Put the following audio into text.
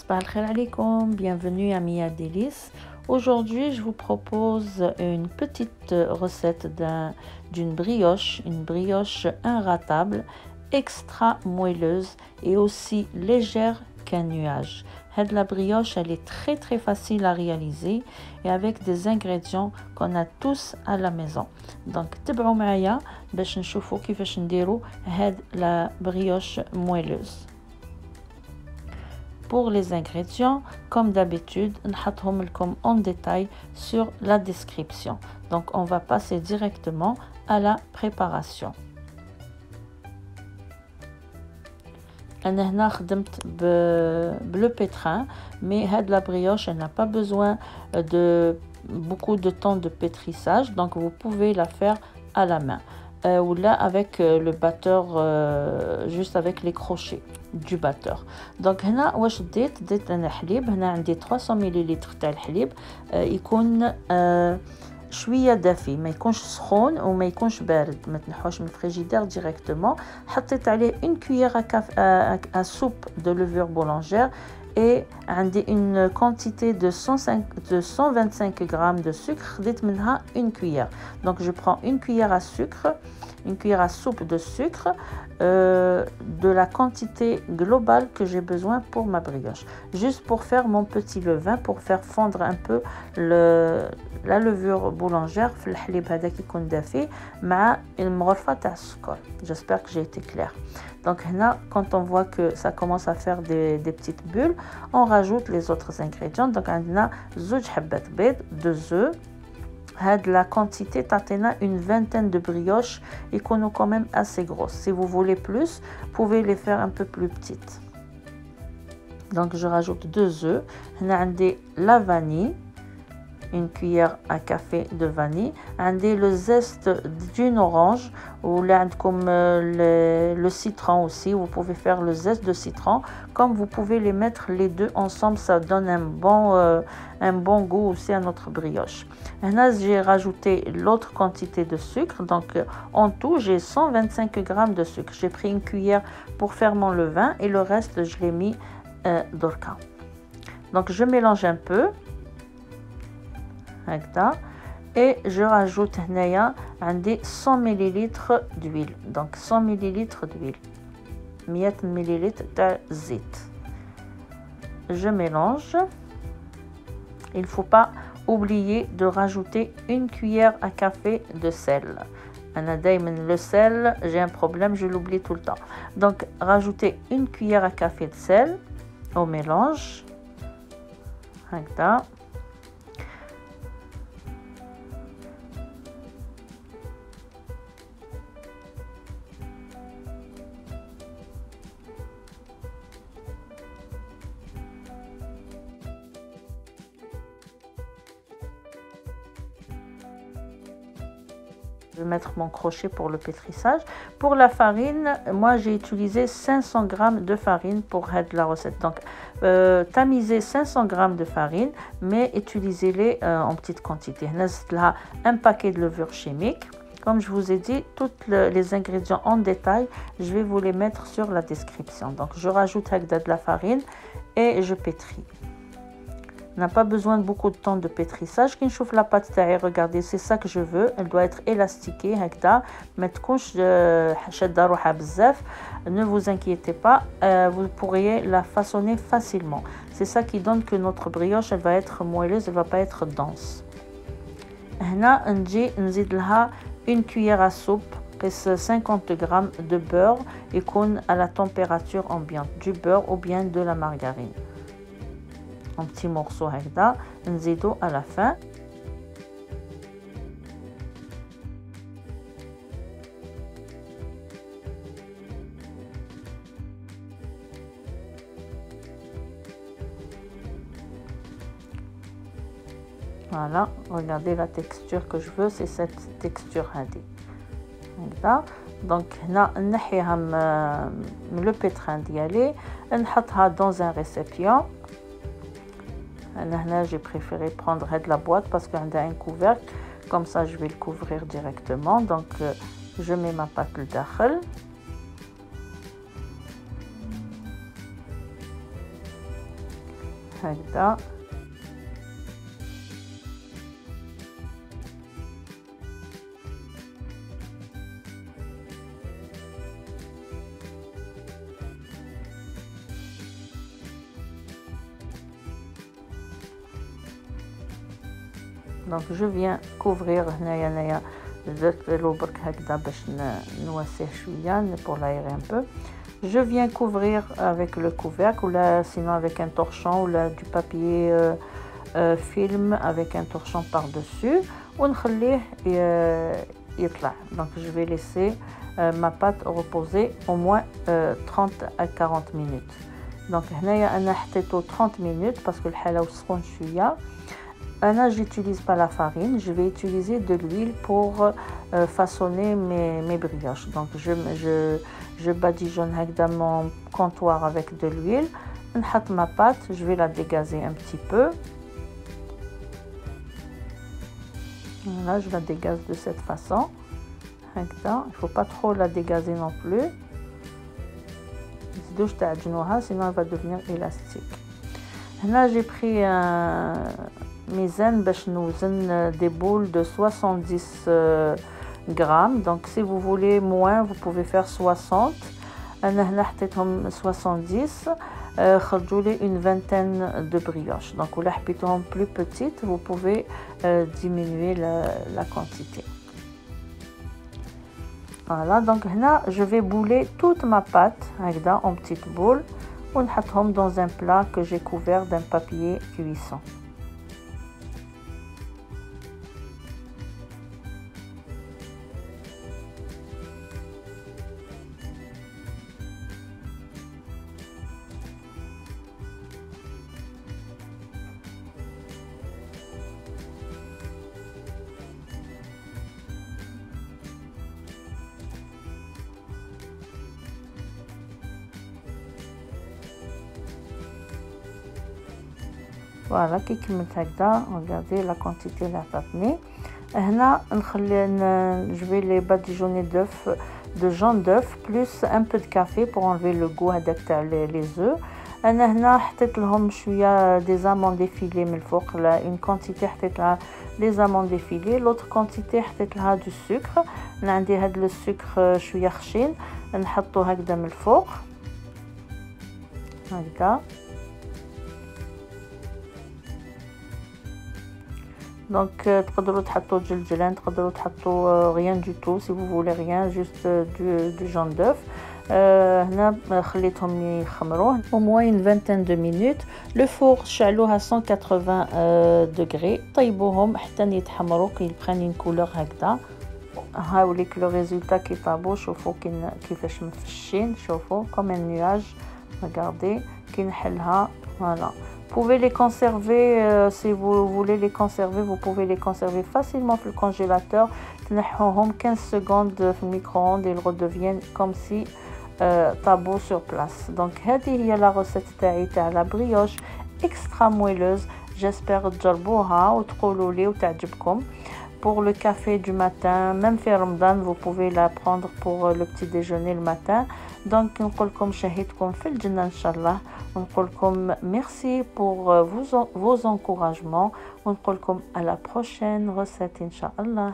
Sabah al-khair alaikum, bienvenue à Mia Délices. Aujourd'hui, je vous propose une petite recette d'une brioche, une brioche inratable, extra moelleuse et aussi légère qu'un nuage. La brioche, elle est très facile à réaliser et avec des ingrédients qu'on a tous à la maison. Donc, تبعوا معايا باش نشوفوا كيفاش نديروا هاد la brioche moelleuse. Pour les ingrédients, comme d'habitude, نحطهم لكم en détail sur la description. Donc, on va passer directement à la préparation. أنا هنا خدمت bleu pétrin, mais la brioche, elle n'a pas besoin de beaucoup de temps de pétrissage, donc vous pouvez la faire à la main ou là avec le batteur, juste avec les crochets du batteur. Donc هنا واش ديت انا حليب. هنا عندي 300 مليلتر تاع الحليب يكون شويه دافي، ما يكونش سخون وما يكونش بارد، ما تنحوش من الفريجيدير ديريكتومون. حطيت عليه une cuillère à soupe de levure boulangère et عندي une quantité de 125 grammes de sucre. خديت منها une cuillère. Donc je prends une cuillère à sucre, une cuillère à soupe de sucre, de la quantité globale que j'ai besoin pour ma brioche, juste pour faire mon petit levain, pour faire fondre un peu la levure boulangère في الحليب هذا كيكون دافي مع المغرفه تاع السكر. J'espère que j'ai été claire. Donc là, quand on voit que ça commence à faire des petites bulles, on rajoute les autres ingrédients. Donc on a زوج حبات بيض, 2 œufs. La quantité تعطينا une vingtaine de brioches et qu'on est quand même assez grosses. Si vous voulez plus, vous pouvez les faire un peu plus petites. Donc je rajoute 2 œufs. هنا عندي la vanille, une cuillère à café de vanille. عندي le zeste d'une orange ou là comme le citron aussi. Vous pouvez faire le zeste de citron, comme vous pouvez les mettre les deux ensemble, ça donne un bon goût aussi à notre brioche. Là, j'ai rajouté l'autre quantité de sucre, donc en tout j'ai 125 grammes de sucre. J'ai pris une cuillère pour faire mon levain et le reste je l'ai mis d'orca. Donc je mélange un peu et je rajoute 100 ml d'huile. Donc 100 ml d'huile, 100 ml de zit. Je mélange. Il ne faut pas oublier de rajouter une cuillère à café de sel. Le sel, j'ai un problème, je l'oublie tout le temps. Donc rajoutez une cuillère à café de sel au mélange. Je vais mettre mon crochet pour le pétrissage. Pour la farine, moi j'ai utilisé 500 grammes de farine pour la recette. Donc tamisez 500 grammes de farine, mais utilisez-les en petite quantité. Là, un paquet de levure chimique. Comme je vous ai dit, tous les ingrédients en détail, je vais vous les mettre sur la description. Donc je rajoute de la farine et je pétris. On n'a pas besoin de beaucoup de temps de pétrissage. Quand je chauffe la pâte, regardez, c'est ça que je veux. Elle doit être élastiquée. Ne vous inquiétez pas, vous pourriez la façonner facilement. C'est ça qui donne que notre brioche, elle va être moelleuse, elle va pas être dense. Là, نزيد لها une cuillère à soupe, 50 grammes de beurre et qu'on à la température ambiante, du beurre ou bien de la margarine. Un petit morceau هكذا نزيدو à la fin. Voilà, regardez la texture que je veux, c'est cette texture هذه هكذا. Donc هنا نحيها من le pétrin ديالي, نحطها dans un récipient. J'ai préféré prendre la boîte parce qu'on a un couvercle, comme ça je vais le couvrir directement. Donc je mets ma pâte dedans. هكذا. Donc je viens couvrir هنايا درت له برك هكذا باش نوسيه شويه pour l'aérer un peu. Je viens couvrir avec le couvercle ou là sinon avec un torchon ou là du papier film avec un torchon par-dessus ونخليه يطلع. Donc je vais laisser ma pâte reposer au moins 30 à 40 minutes. Donc هنايا انا حطيته 30 minutes parce que الحلاوه سخون شويه. J'utilise pas la farine, je vais utiliser de l'huile pour façonner mes brioches. Donc je badigeonne dans mon comptoir avec de l'huile. Ma pâte, je vais la dégazer un petit peu. Là, je la dégaze de cette façon. Il ne faut pas trop la dégazer non plus. Sinon elle va devenir élastique. Là, j'ai pris un ميزان باش نوزن des boules de 70 grammes. Donc si vous voulez moins vous pouvez faire 60. انا هنا حطيتهم 70. خرجوا لي une vingtaine de brioches. Donc ولا حبيتهم plus petites vous pouvez diminuer la quantité. Voilà, donc هنا je vais bouler toute ma pâte هكذا en petites boules ونحطهم dans un plat que j'ai couvert d'un papier cuisson. Voilà, كي كملت هكذا regardez la quantité اللي عطاتني. هنا نخلي je vais les badigeonner de jaune d'œuf plus un peu de café pour enlever le goût هذاك تاع les œufs. انا هنا حطيت لهم شويه des amandes effilées من الفوق. une quantité حطيت لها les amandes effilées, l'autre quantité حطيت لها du sucre. انا عندي هذا السكر شويه خشين نحطو هكذا من الفوق هكذا. Donc تقدروا تحطوا جلجلان تقدروا تحطوا rien du tout si vous voulez rien, juste du jaune d'œuf. هنا خليتهم يخمروا au moins une vingtaine de minutes. Le four شعلوه à 180 degrés. طيبوهم حتى يتحمروا كي يبقى une couleur هكذا. هاوليك لو ريزولتا كي طابو. شوفوا كيفاش مفشين. شوفوا comme un nuage. regardez كي نحلها. voilà. Vous pouvez les conserver si vous voulez les conserver, vous pouvez les conserver facilement dans le congélateur. تنحوهم 15 secondes dans le micro-ondes et ils redeviennent comme si طابو sur place. Donc هذه هي la recette تاع la brioche extra moelleuse. J'espère تجربوها وتقولوا لي وتعجبكم. Pour le café du matin, même في رمضان, vous pouvez la prendre pour le petit déjeuner le matin. Donc نقول لكم شهيتكم في الجنة إن شاء الله. ونقول لكم merci pour vos encouragements. ونقول لكم à la prochaine recette إن شاء الله.